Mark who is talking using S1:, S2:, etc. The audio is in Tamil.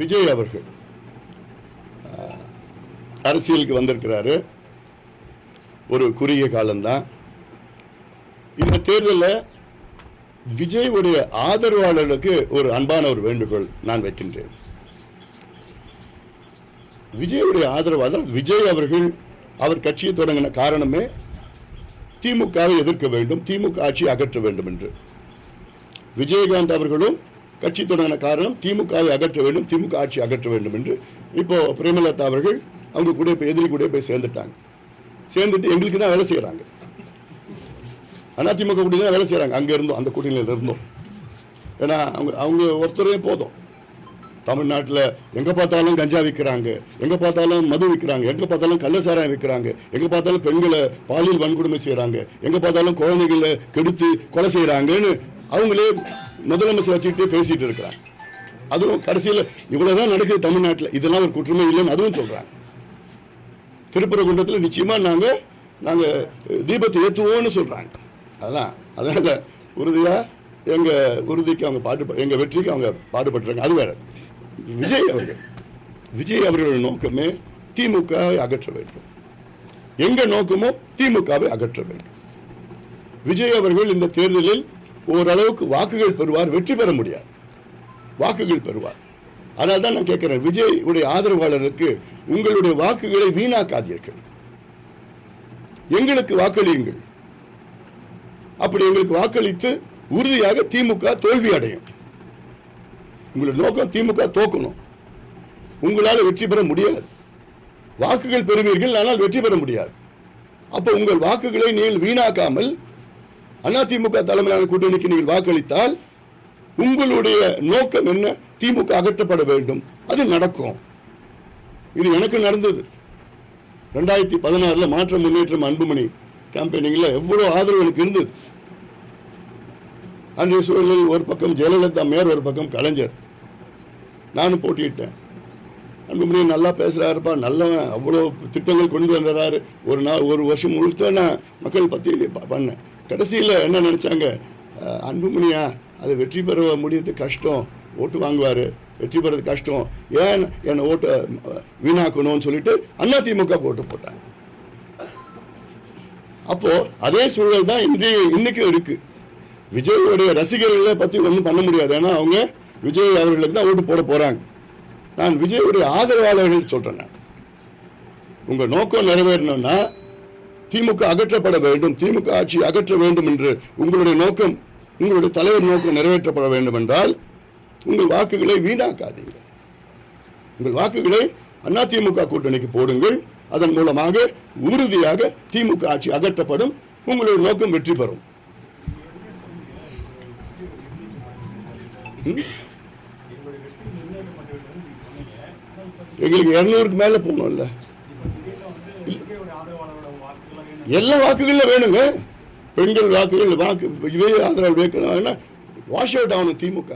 S1: விஜய் அவர்கள் அரசியலுக்கு வந்திருக்கிறாரு. ஒரு குறுகிய காலம்தான். இந்த தேர்தலில் விஜயுடைய ஆதரவாளர்களுக்கு ஒரு அன்பான ஒரு வேண்டுகோள் நான் வைக்கின்றேன். விஜயுடைய ஆதரவாளர் விஜய் அவர்கள் அவர் கட்சியை தொடங்கின காரணமே திமுகவை எதிர்க்க வேண்டும், திமுக ஆட்சியை அகற்ற வேண்டும் என்று. விஜயகாந்த் அவர்களும் கட்சி தொடங்கின காரணம் திமுகவை அகற்ற வேண்டும், திமுக ஆட்சி அகற்ற வேண்டும் என்று. இப்போ பிரேமலதா அவர்கள் அவங்க கூட இப்போ எதிரி கூட போய் சேர்ந்துட்டாங்க. சேர்ந்துட்டு எங்களுக்கு தான் வேலை செய்கிறாங்க. அதிமுக கூட்டணி தான் வேலை செய்கிறாங்க. அங்கே இருந்தோம், அந்த கூட்டணியில் இருந்தோம். ஏன்னா அவங்க ஒருத்தரே போதும். தமிழ்நாட்டில் எங்கே பார்த்தாலும் கஞ்சா விற்கிறாங்க, எங்கே பார்த்தாலும் மது விற்கிறாங்க, எங்கே பார்த்தாலும் கள்ளசாராயம் விற்கிறாங்க, எங்கே பார்த்தாலும் பெண்களை பாலியல் வன்கொடுமை செய்கிறாங்க, எங்கே பார்த்தாலும் குழந்தைகளை கெடுத்து கொலை செய்கிறாங்கன்னு அவங்களே முதலமைச்சர் வச்சுக்கிட்டே பேசிகிட்டு இருக்கிறாங்க. அதுவும் கடைசியில் இவ்வளோதான் நடக்குது தமிழ்நாட்டில், இதெல்லாம் ஒரு குற்றமே இல்லைன்னு அதுவும் சொல்கிறாங்க. திருப்பரங்குன்றத்தில் நிச்சயமாக நாங்கள் தீபத்தை ஏற்றுவோன்னு சொல்கிறாங்க. அதனால் உறுதியாக எங்கள் உறுதிக்கு அவங்க எங்கள் வெற்றிக்கு அவங்க பாடுபட்டுறாங்க. அது வேற. விஜய் அவர்களுடைய நோக்கமே திமுகவை அகற்ற வேண்டும். எங்க நோக்கமோ திமுகவை அகற்ற வேண்டும். விஜய் அவர்கள் இந்த தேர்தலில் ஓரளவுக்கு வாக்குகள் பெறுவார், வெற்றி பெற முடியாது, வாக்குகள் பெறுவார். அதனால தான் நான் கேட்கிறேன், விஜய் உடைய ஆதரவாளருக்கு உங்களுடைய வாக்குகளை வீணாக்காதீர்கள், எங்களுக்கு வாக்களியுங்கள். அப்படி எங்களுக்கு வாக்களித்து உறுதியாக திமுக தோல்வி அடையும். உங்களுடைய நோக்கம் திமுக தோக்கணும். உங்களால் வெற்றி பெற முடியாது. வாக்குகள் பெறுவீர்கள், ஆனால் வெற்றி பெற முடியாது. அப்போ உங்கள் வாக்குகளை நீங்கள் வீணாக்காமல் அதிமுக தலைமையிலான கூட்டணிக்கு நீங்கள் வாக்களித்தால் உங்களுடைய நோக்கம் என்ன? திமுக அகற்றப்பட வேண்டும். அது நடக்கும். இது எனக்கு நடந்தது. 2016 மாற்றம் முன்னேற்றம் அன்புமணி கேம்பெயினிங்கில் எவ்வளோ ஆதரவு எனக்கு இருந்தது. அன்றைய சூழலில் ஒரு பக்கம் ஜெயலலிதா மேயர், ஒரு பக்கம் கலைஞர். நானும் போட்டியிட்டேன். அன்புமணி நல்லா பேசுகிறாருப்பா, நல்லவன், அவ்வளோ திட்டங்கள் கொண்டு வந்துடுறாரு. ஒரு வருஷம் முழுக்க நான் மக்கள் பற்றி பண்ணேன். கடைசியில் என்ன நினச்சாங்க, அன்புமணியா அது வெற்றி பெற முடியறது கஷ்டம், ஓட்டு வாங்குவார், வெற்றி பெறது கஷ்டம், ஏன் என்னை ஓட்டை வீணாக்கணும்னு சொல்லிட்டு அதிமுக ஓட்டு போட்டாங்க. அப்போ அதே சூழல் தான் இன்னைக்கு இருக்கு. விஜயோடைய ரசிகர்களை பற்றி ஒன்றும் பண்ண முடியாது. ஏன்னா அவங்க விஜய் அவர்களுக்கு தான் ஓட்டு போட போறாங்க. நான் விஜயுடைய ஆதரவாளர்கள் சொல்றேன், உங்க நோக்கம் நிறைவேறணும்னா திமுக அகற்றப்பட வேண்டும், திமுக ஆட்சி அகற்ற வேண்டும் என்று உங்களுடைய நோக்கம், உங்களுடைய தலைவர் நோக்கம் நிறைவேற்றப்பட வேண்டும் என்றால் உங்கள் வாக்குகளை வீணாக்காதீங்க. உங்கள் வாக்குகளை அதிமுக கூட்டணிக்கு போடுங்கள். அதன் மூலமாக உறுதியாக திமுக ஆட்சி அகற்றப்படும், உங்களுடைய நோக்கம் வெற்றி பெறும். எங்களுக்கு 200க்கு மேல போகணும்ல. எல்லா வாக்குகளும் வேணுங்க. பெண்கள் வாக்குகள் விஜய் ஆதரவு வைக்கணும். வாஷ் அவுட் ஆகணும் திமுக.